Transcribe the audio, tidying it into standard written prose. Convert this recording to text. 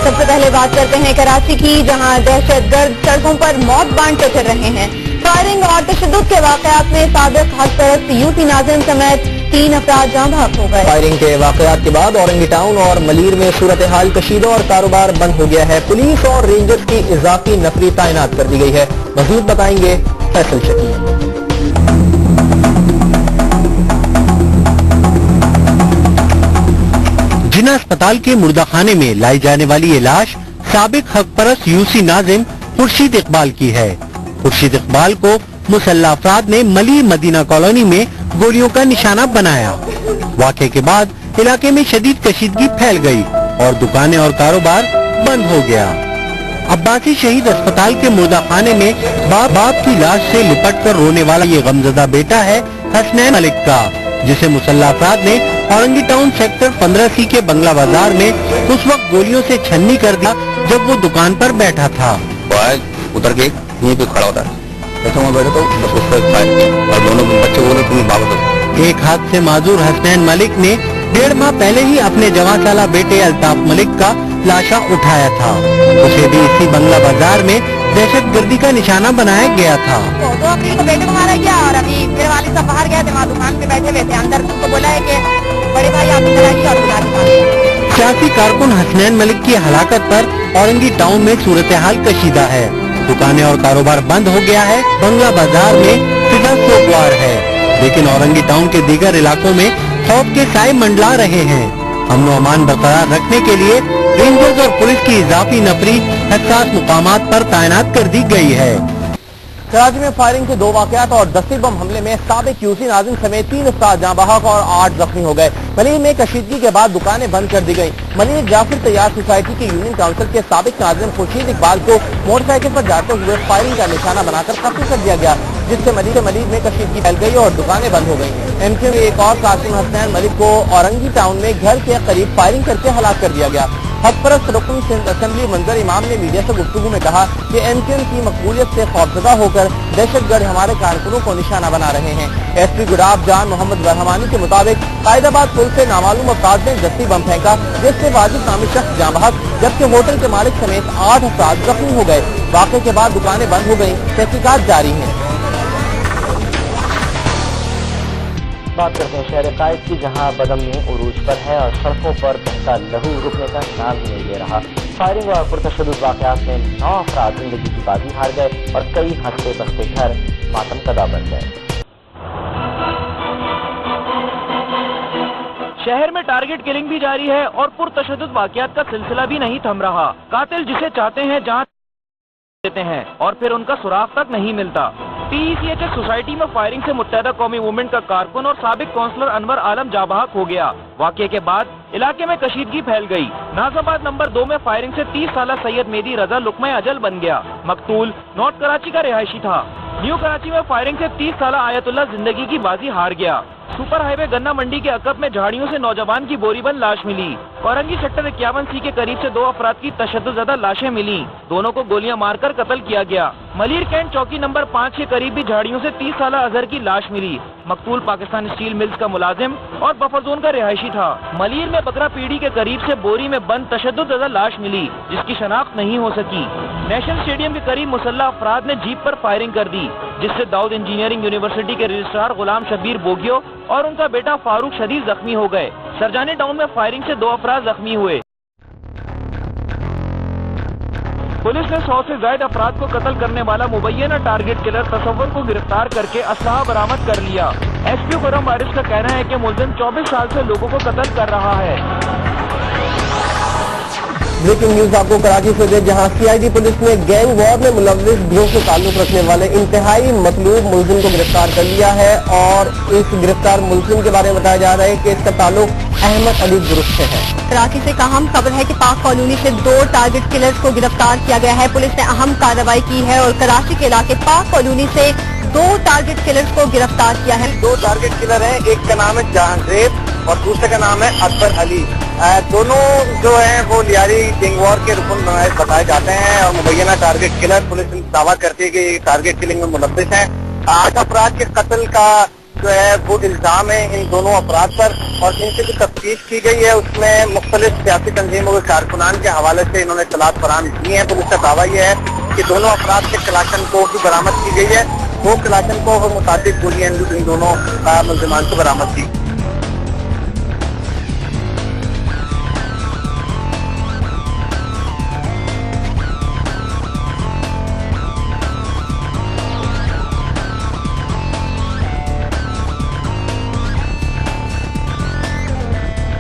सबसे पहले बात करते हैं कराची की, जहां दहशतगर्द सड़कों पर मौत बांटते फिर रहे हैं। फायरिंग और तशद्दुद के वाकयात में साबिक हक परस्त यूसी नाज़िम समेत 3 अफराद जाँ बहक हो गए। फायरिंग के वाकयात के बाद औरंगी टाउन और मलीर में सूरत हाल कशीदा और कारोबार बंद हो गया है। पुलिस और रेंजर्स की इजाफी नफरी तैनात कर दी गई है। मज़ीद बताएंगे फैसल शकील। जिना अस्पताल के मुर्दाखाने में लाई जाने वाली ये लाश साबिक हक परस्त यूसी नाजिम खुर्शीद इकबाल की है। खुर्शीद इकबाल को मुसल्लह अफराद ने मली मदीना कॉलोनी में गोलियों का निशाना बनाया। वाक़े के बाद इलाके में शदीद कशीदगी फैल गई और दुकानें और कारोबार बंद हो गया। अब्बासी शहीद अस्पताल के मुर्दाखाने में बाप की लाश से लिपट कर रोने वाला ये गमजदा बेटा है हसनैन मलिक का, जिसे मुसल्लह अफराद ने औरंगी टाउन सेक्टर 15C के बंगला बाजार में उस वक्त गोलियों से छन्नी कर दिया जब वो दुकान पर बैठा था। उतर के यहीं पे खड़ा होता है, मैं बैठा तो बस उस पर और दोनों बच्चे बोले तुम भागो। एक हाथ से माजूर हसनैन मलिक ने 1.5 माह पहले ही अपने 14 साला बेटे अल्ताफ मलिक का लाशा उठाया था। उसे भी इसी बंगला बाजार में दहशत गर्दी का निशाना बनाया गया था। तो अभी तो बेटे को मारा गया और अभी मेरे वाले सब बाहर गए थे, वहाँ दुकान पे बैठे हुए थे। अंदर उनको बोला है कि बड़े भाई आप इधर आइए और बुला। सियासी कारकुन हसनैन मलिक की हलाकत पर औरंगी टाउन में सूरत हाल कशीदा है। दुकानें और कारोबार बंद हो गया है। बंगला बाजार में फिजा सोगवार है, लेकिन औरंगी टाउन के दीगर इलाकों में खौफ के साए मंडला रहे हैं। अमन और अमान बरकरार रखने के लिए रेंजर्स और पुलिस की इजाफी नफरी हसास मुकामात पर तैनात कर दी गई है। कराची में फायरिंग के 2 वाकयात और दस्ती बम हमले में साबिक यूसी नाज़िम समेत 3 अफराद जाँ बहक और 8 जख्मी हो गए। मलीर में कशीदगी के बाद दुकानें बंद कर दी गई। मलीर जाफिर तैयार सोसाइटी के यूनियन काउंसिल के साबिक नाज़िम खुर्शीद इकबाल को मोटरसाइकिल पर जाते हुए फायरिंग का निशाना बनाकर कत्ल कर दिया गया, जिससे मलीर में कशीदगी फैल गई और दुकानें बंद हो गई। एमक्यू में एक और कारकुन हसनैन मलिक को औरंगी टाउन में घर के करीब फायरिंग करके हलाक कर दिया गया। हक परस्त रुकन सिंध असेंबली मंजर इमाम ने मीडिया से गुफ्तगू में कहा कि एमक्यूएम की मकबूलियत से खौफजदा होकर दहशतगर्द हमारे कारकुनों को निशाना बना रहे हैं। एसपी गुलाब जान मोहम्मद रहमानी के मुताबिक कायदाबाद पुल से नामालूम अफराद ने दस्ती बम फेंका, जिससे वाजिब नामी शख्स जाँ बहक, जबकि होटल के मालिक समेत 8 अफराद जख्मी हो गए। वाक़े के बाद दुकानें बंद हो गयी, तहकीकात जारी है। बात करते हैं शहर कायद की, जहां बदअमनी उरूज पर है और सड़कों पर बहता लहू रुकने का नाम ही नहीं ले रहा। फायरिंग और पुरतशद्दुद वाकयात में 9 अफराद जिंदगी की बाजी हार गए और कई हंसते बसते घर मातम कदा बन गए। शहर में टारगेट किलिंग भी जारी है और पुरतशद्दुद वाकयात का सिलसिला भी नहीं थम रहा। कातिल जिसे चाहते हैं जहां देते हैं और फिर उनका सुराग तक नहीं मिलता। PECHS सोसाइटी में फायरिंग से मुत्तहदा कौमी मूवमेंट का कारकुन और साबिक काउंसलर अनवर आलम जाँ बहक हो गया। वाक़े के बाद इलाके में कशीदगी फैल गई। नाजाबाद नंबर 2 में फायरिंग से 30 साला सैयद मेहदी रजा लुकमा अजल बन गया। मकतूल नॉर्थ कराची का रिहायशी था। न्यू कराची में फायरिंग से 30 साला आयतुल्लाह जिंदगी की बाजी हार गया। सुपर हाईवे गन्ना मंडी के अकब में झाड़ियों से नौजवान की बोरीबंद लाश मिली। औरंगी सेक्टर 51C के करीब से 2 अफराद की तशद्दुदज़दा लाशें मिली। दोनों को गोलियां मारकर कत्ल किया गया। मलीर कैंट चौकी नंबर 5 के करीब भी झाड़ियों से 30 साला अजहर की लाश मिली। मकतूल पाकिस्तान स्टील मिल्स का मुलाजिम और बफर जोन का रिहायशी था। मलीर में बकरा पीढ़ी के करीब से बोरी में बंद तशद्दुदज़दा लाश मिली, जिसकी शनाख्त नहीं हो सकी। नेशनल स्टेडियम के करीब मुसल्लह अफराद ने जीप पर फायरिंग कर दी, जिससे दाऊद इंजीनियरिंग यूनिवर्सिटी के रजिस्ट्रार गुलाम शब्बीर बोगियो और उनका बेटा फारूक शदीद जख्मी हो गए। सरजानी टाउन में फायरिंग से 2 अफराद जख्मी हुए। पुलिस ने 100 से ज्यादा अफराद को कत्ल करने वाला मुबैना टारगेट किलर तसव्वुर को गिरफ्तार करके असलहा बरामद कर लिया। एसपी खुर्रम वारिस का कहना है कि मुलजिम 24 साल से लोगों को कत्ल कर रहा है। ब्रेकिंग न्यूज आपको कराची से दे, जहां CID पुलिस ने गैंग वॉर में मुलव्विस गिरोह से ताल्लुक रखने वाले इंतहाई मतलूब मुलजिम को गिरफ्तार कर लिया है और इस गिरफ्तार मुलजिम के बारे में बताया जा रहा है कि इसका ताल्लुक अहमद अली ग्रुप से है। कराची से अहम खबर है कि पाक कॉलोनी से 2 टारगेट किलर्स को गिरफ्तार किया गया है। पुलिस ने अहम कार्रवाई की है और कराची के इलाके पाक कॉलोनी से 2 टारगेट किलर्स को गिरफ्तार किया है। 2 टारगेट किलर हैं, एक का नाम है जहांजेब और दूसरे का नाम है अकबर अली। दोनों जो हैं वो लियारी गैंग वॉर के रुकन बताए जाते हैं और मुबैना टारगेट किलर। पुलिस दावा करती है कि टारगेट किलिंग में मुलव्विस हैं। 8 अफराद के कत्ल का जो है वो इल्जाम है इन दोनों अफराद पर और इनसे जो तफ्तीश की गई है उसमें मुख्तलिफ सियासी तंजीमों के कारकुनान के हवाले से इन्होंने इत्तलात फराहम की है। पुलिस का दावा यह है कि दोनों अफराद के कलाशन को भी बरामद की गई है। 2 कलाशन को और मुताबिक गोलियां इन दोनों मुलजमान को बरामद की।